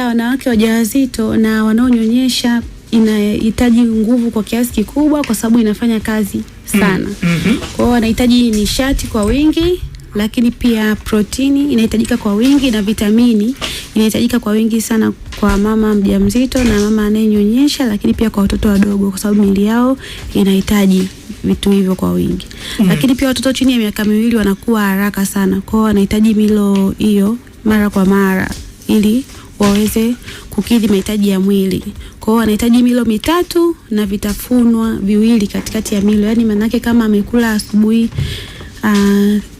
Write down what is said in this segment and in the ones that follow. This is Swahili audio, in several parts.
wanawake wajawazito na wanaonyonyesha inahitaji nguvu kwa kiasi kikubwa, kwa sababu inafanya kazi sana. Kwa hiyo wanahitaji nishati kwa wingi, lakini pia protini inahitajika kwa wingi na vitamini inahitajika kwa wingi sana kwa mama mjamzito na mama anayenyonyesha, lakini pia kwa watoto wadogo, kwa sababu miili yao inahitaji vitu hivyo kwa wingi. Lakini pia watoto chini ya miaka 2 wanakuwa haraka sana, kwa hiyo wanahitaji milo hiyo mara kwa mara ili waweze kukidhi mahitaji ya mwili. Kwa hiyo wanahitaji milo 3 na vitafunwa 2 katikati ya milo. Yaani manake kama amekula asubuhi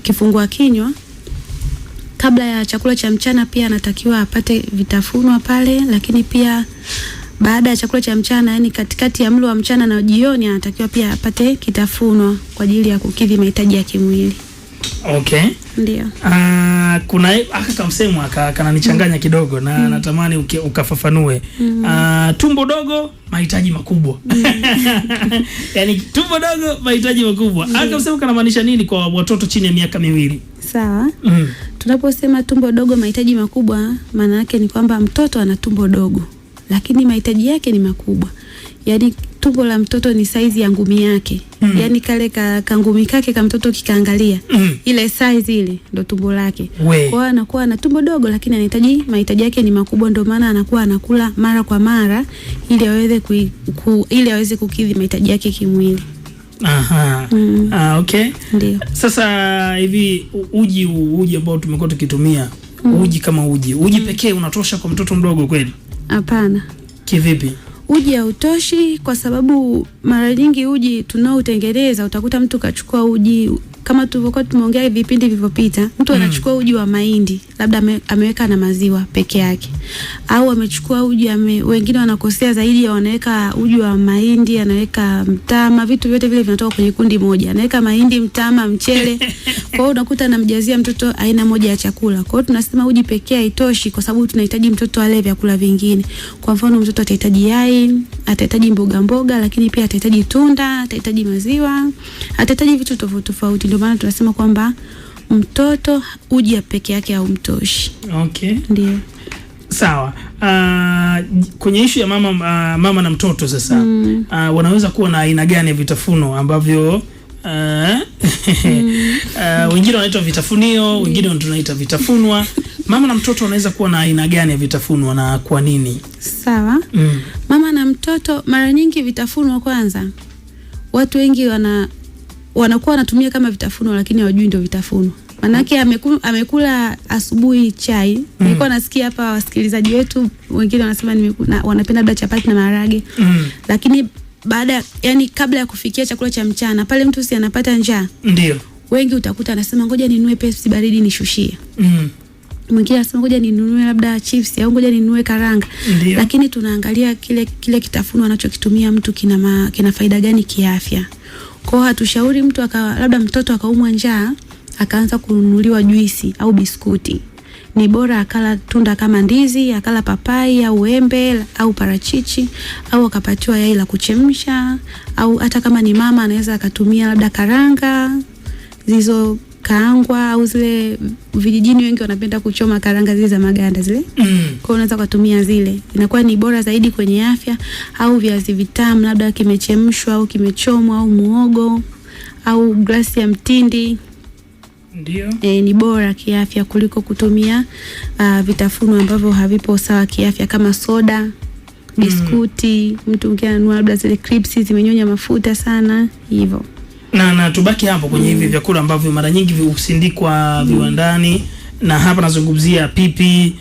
kifungua kinywa, kabla ya chakula cha mchana pia anatakiwa apate vitafunwa pale, lakini pia baada ya chakula cha mchana, yani katikati ya mlo wa mchana na jioni, anatakiwa pia apate kitafunwa kwa ajili ya kukidhi mahitaji ya kimwili. Okay. Ndio. Kuna aka msemo kananichanganya kidogo na natamani ukafafanue. Tumbo dogo mahitaji makubwa. Yani tumbo dogo mahitaji makubwa. Aka msemo kanamaanisha nini kwa watoto chini ya miaka 2? Sawa. Tunaposema tumbo dogo mahitaji makubwa, maana yake ni kwamba mtoto ana tumbo dogo lakini mahitaji yake ni makubwa. Yaani tumbo la mtoto ni size ya ngumi yake. Yaani kale kangumi kake kama mtoto kikaangalia, ile size ile ndo tumbo lake. Kwa hiyo anakuwa na tumbo dogo lakini anahitaji mahitaji yake ni makubwa, ndio maana anakuwa anakula mara kwa mara ili aweze kukidhi mahitaji yake kimwili. Okay. Ndio. Sasa hivi uji ambao tumekuwa tukitumia, uji kama uji pekee unatosha kwa mtoto mdogo kweli? Hapana. Kivipi? Uji hautoshi, kwa sababu mara nyingi uji tunaotengeneza utakuta mtu kachukua uji kama tulivyokuwa tumeongea vipindi vilivyopita, mtu anachukua uji wa mahindi, labda ameweka na maziwa peke yake, au amechukua uji wengine wanakosea zaidi, wanaweka uji wa mahindi, anaweka mtama, vitu vyote vile vinatoka kwenye kundi moja, anaweka mahindi, mtama, mchele. Kwa hiyo unakuta anamjazia mtoto aina moja ya chakula. Kwa hiyo tunasema uji pekee haitoshi, kwa sababu tunahitaji mtoto ale vyakula vingine. Kwa mfano mtoto atahitaji yai, atahitaji mboga, lakini pia atahitaji tunda, atahitaji maziwa, atahitaji vitu tofauti. Ndio maana tunasema kwamba mtoto uji peke yake haumtoshi. Okay. Ndio. Sawa. Kwenye issue ya mama na mtoto sasa, wanaweza kuwa na aina gani ya vitafuno ambavyo wengine wanaita vitafunio, wengine tunaita vitafunwa. Mama na mtoto wanaweza kuwa na aina gani ya vitafunwa na kwa nini? Sawa. Mama na mtoto, mara nyingi vitafunwa, kwanza watu wengi wanakuwa wanatumia kama vitafunwa lakini hawajui ndio vitafunwa. Manake amekula asubuhi chai. Nilikuwa nasikia hapa wasikilizaji wetu wengine wanasema wanapenda labda chapati na maharage. Lakini kabla ya kufikia chakula cha mchana, pale mtu si anapata njaa. Ndio. Wengi utakuta anasema ngoja ninunue Pepsi baridi nishushie. Mwingine anasema ngoja ninunue labda chips au ngoja ninunue karanga. Lakini tunaangalia kile kitafunwa anachokitumia mtu kina faida gani kiafya. Kwa hatushauri mtu labda mtoto akaumwa njaa akaanza kununuliwa juisi au biskuti. Ni bora akala tunda kama ndizi, akala papai au embe au parachichi, au akapatiwa yai la kuchemsha, au hata kama ni mama anaweza akatumia labda karanga zilizo kaangwa, au zile vijijini wengi wanapenda kuchoma karanga zile za maganda zile. Kwa unaweza kutumia zile. Inakuwa ni bora zaidi kwenye afya, au viazi vitamu labda kimechemshwa au kimechomwa, au muogo au glasi ya mtindi. Ndio. Ni bora kiafya kuliko kutumia vitafunwa ambavyo havipo sawa kiafya kama soda, biskuti, mtu mwingine ananunua labda zile crisps zimenyonya mafuta sana hivyo. Na tubaki hapo kwenye hivi vyakula ambavyo mara nyingi husindikwa viwandani, na hapa nazungumzia pipi,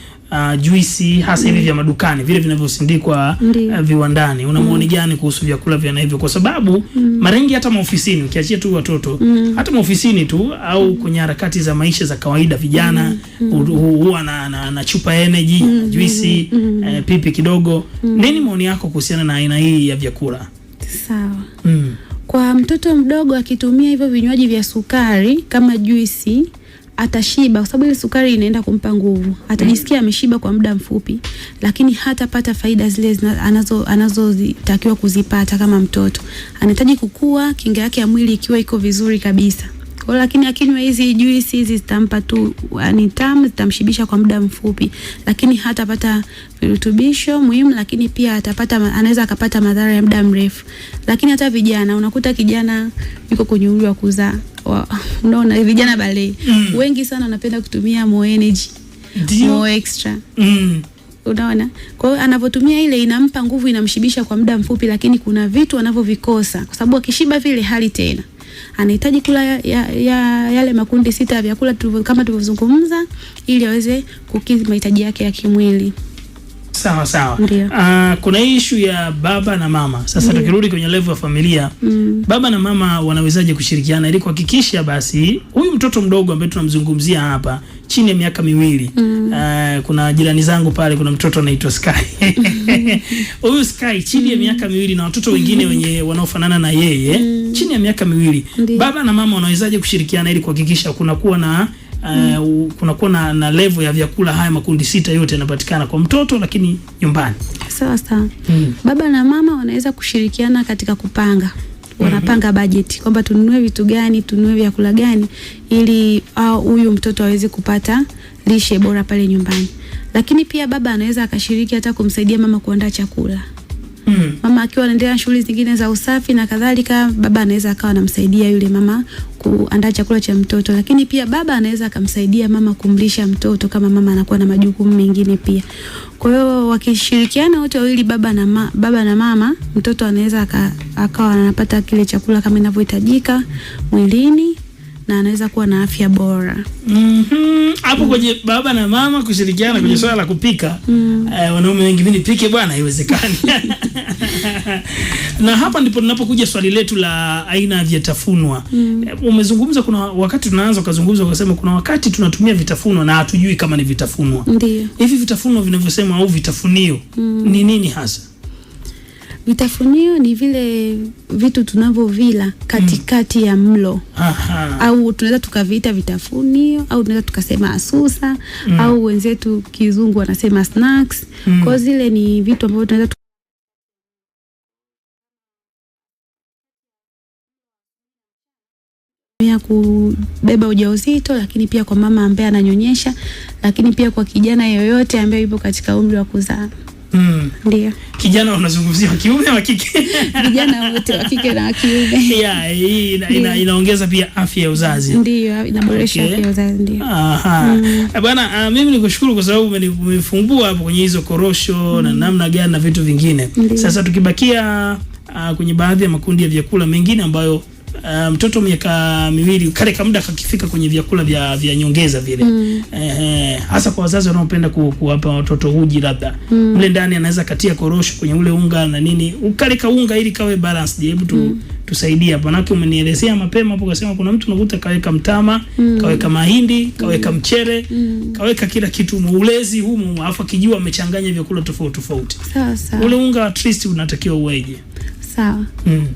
juisi, hasa hivi vya madukani, vile vinavyosindikwa viwandani. Una maoni gani kuhusu vyakula vya hivyo? Kwa sababu mara nyingi hata maofisini, ukiachia tu watoto, hata maofisini tu au kwenye harakati za maisha za kawaida, vijana huwa na chupa energy, juisi, pipi kidogo. Nini maoni yako kuhusiana na aina hii ya vyakula? Sawa. Kwa mtoto mdogo akitumia hivyo vinywaji vya sukari kama juisi, atashiba, kwa sababu ile sukari inaenda kumpa nguvu. Atajisikia ameshiba kwa muda mfupi, lakini hatapata faida zile anazotakiwa kuzipata kama mtoto. Anahitaji kukua, kinga yake ya mwili ikiwa iko vizuri kabisa. Kwa Kwa lakini akinywa hizi juisi hizi zitampa tu ni tamu, zitamshibisha kwa muda mfupi, lakini hatapata virutubisho muhimu, lakini pia anaweza akapata madhara ya muda mrefu. Lakini hata vijana, unakuta kijana yuko kwenye umri wa kuzaa, unaona vijana bale wengi sana wanapenda kutumia Mo Energy, Mo Extra. Unaona? Kwa hiyo anapotumia ile inampa nguvu, inamshibisha kwa muda mfupi, lakini kuna vitu anavyovikosa, kwa sababu akishiba vile hali tena. Anahitaji kula yale makundi 6 ya vyakula kama tulivyozungumza, ili aweze kukidhi mahitaji yake ya kimwili. Sawa sawa. Kuna issue ya baba na mama. Sasa tukirudi kwenye level ya familia, baba na mama wanawezaje kushirikiana ili kuhakikisha basi huyu mtoto mdogo ambaye tunamzungumzia hapa chini ya miaka 2. Kuna jirani zangu pale, kuna mtoto anaitwa Sky. Huyu Sky chini ya miaka 2 na watoto wengine wenye wanaofanana na yeye chini ya miaka 2. Baba na mama wanawezaje kushirikiana ili kuhakikisha kunakuwa na level ya vyakula haya makundi 6 yote yanapatikana kwa mtoto lakini nyumbani? Sawa sawa. Baba na mama wanaweza kushirikiana katika kupanga. Wanapanga budget kwamba tununue vitu gani, tununue vyakula gani, ili huyu mtoto aweze kupata lishe bora pale nyumbani. Lakini pia baba anaweza akashiriki hata kumsaidia mama kuandaa chakula. Mama akiwa anaendelea shughuli zingine za usafi na kadhalika, baba anaweza akawa anamsaidia yule mama kuandaa chakula cha mtoto. Lakini pia baba anaweza akamsaidia mama kumlisha mtoto kama mama anakuwa na majukumu mengine pia. Kwa hiyo wakishirikiana wote wawili, baba na mama, mtoto anaweza akawa anapata kile chakula kama inavyohitajika mwilini na anaweza kuwa na afya bora. Hapo kwenye baba na mama kushirikiana kwenye swala la kupika, wanaume wengi nipike bwana, haiwezekani. Na hapa ndipo tunapokuja swali letu la aina ya vitafunwa. Umezungumza, kuna wakati tunaanza kuzungumza ukasema kuna wakati tunatumia vitafunwa na hatujui kama ni vitafunwa. Ndiyo. Hivi vitafunwa vinavyosema au vitafunio ni nini hasa? Vitafunio ni vile vitu tunavyovila katikati ya mlo. Au tunaweza tukaviita vitafunio, au tunaweza tukasema asusa, au wenzetu kizungu wanasema snacks. Kwa zile ni vitu ambavyo tunaweza ya kubeba ujauzito, lakini pia kwa mama ambaye ananyonyesha, lakini pia kwa kijana yoyote ambaye yupo katika umri wa kuzaa. Ndio. Kijana unazungumzia wa kiume wa kike? Vijana wote wa kike na wa kiume. Inaongeza pia afya ya uzazi. Ndio, inaboresha afya ya uzazi, ndio. Bwana, mimi nikushukuru kwa sababu umefungua hapo kwenye hizo korosho na namna gani na vitu vingine. Sasa tukibakia kwenye baadhi ya makundi ya vyakula mengine ambayo mtoto miaka 2 kale muda kakifika kwenye vyakula vya nyongeza vile. Hasa kwa wazazi wanaopenda kuwapa watoto uji, labda mle ndani anaweza katia korosho kwenye ule unga na nini, ukaleka unga ili kawe balanced. Hebu tusaidie hapo, manake umenielezea mapema hapo ukasema kuna mtu unakuta kaweka mtama, kaweka mahindi, kaweka mchere, kaweka kila kitu ulezi humu, alafu kijua amechanganya vyakula tofauti tofauti. Sawa. Ule unga at least unatakiwa uweje? Sawa.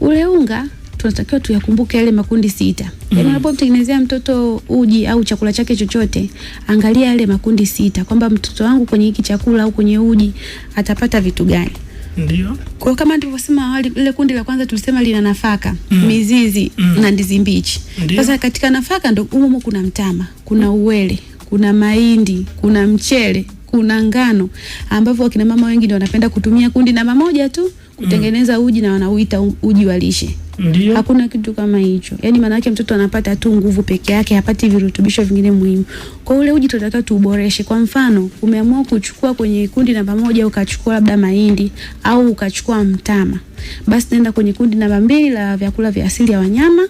Ule unga tunatakiwa tuyakumbuke yale makundi 6. Yaani unapomtengenezea mtoto uji au chakula chake chochote, angalia yale makundi 6 kwamba mtoto wangu kwenye hiki chakula au kwenye uji atapata vitu gani. Ndio. Kwa kama tulivyosema awali, ile kundi la kwanza tulisema lina nafaka, mizizi na ndizi mbichi. Sasa katika nafaka ndo humo kuna mtama, kuna uwele, kuna mahindi, kuna mchele, kuna ngano, ambavyo wakina mama wengi ndio wanapenda kutumia kundi namba 1 tu kutengeneza uji na wanauita uji wa lishe. Ndio. Hakuna kitu kama hicho. Yaani maana yake mtoto anapata tu nguvu peke yake, hapati virutubisho vingine muhimu. Kwa ule uji tunataka tuuboreshe. Kwa mfano, umeamua kuchukua kwenye kundi namba 1 ukachukua labda mahindi au ukachukua mtama. Basi nenda kwenye kundi namba 2 la vyakula vya asili ya wanyama,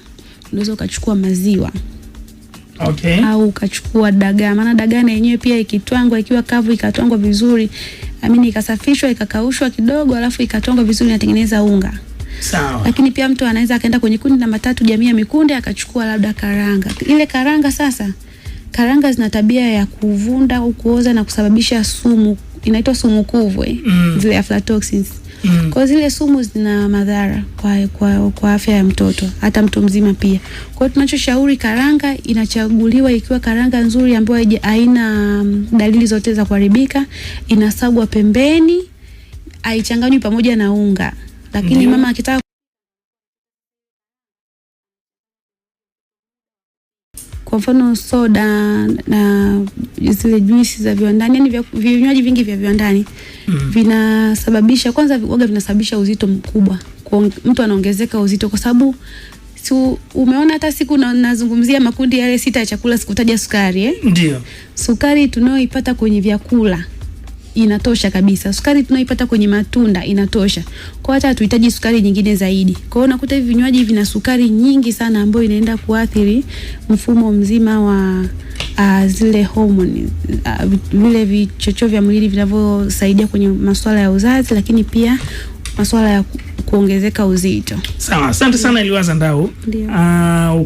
unaweza ukachukua maziwa. Au ukachukua dagaa. Maana dagaa na yenyewe pia ikitwangwa, ikiwa kavu ikatwangwa vizuri, ikasafishwa, ikakaushwa kidogo, alafu ikatwangwa vizuri inatengeneza unga. Sawa. Lakini pia mtu anaweza akaenda kwenye kundi namba 3 jamii ya mikunde akachukua labda karanga. Ile karanga sasa, karanga zina tabia ya kuvunda au kuoza na kusababisha sumu, inaitwa sumu kuvwe, zile aflatoxins. Kwa zile sumu zina madhara kwa afya ya mtoto, hata mtu mzima pia. Kwa hiyo tunachoshauri, karanga inachaguliwa ikiwa karanga nzuri ambayo haina dalili zote za kuharibika, inasagwa pembeni, haichanganywi pamoja na unga. Lakini mama akitaka kwa mfano soda na zile juisi za viwandani, yani vinywaji vingi vya viwandani vinasababisha, kwanza vinasababisha uzito mkubwa. Mtu anaongezeka uzito kwa sababu umeona hata siku nazungumzia makundi yale 6 ya chakula, sikutaja sukari Ndio. Sukari tunayoipata kwenye vyakula inatosha kabisa. Sukari tunayoipata kwenye matunda inatosha. Kwa hata hatuhitaji sukari nyingine zaidi. Kwa hiyo unakuta hivi vinywaji vina sukari nyingi sana ambayo inaenda kuathiri mfumo mzima wa zile homoni, vile vichocheo vya mwili vinavyosaidia kwenye masuala ya uzazi, lakini pia masuala ya kuongezeka uzito. Sawa, asante sana Eliwaza Ndau.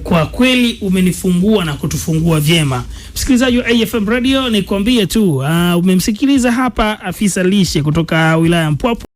Kwa kweli umenifungua na kutufungua vyema. Msikilizaji wa AFM Radio, nikwambie tu umemsikiliza hapa afisa lishe kutoka wilaya Mpwapwa.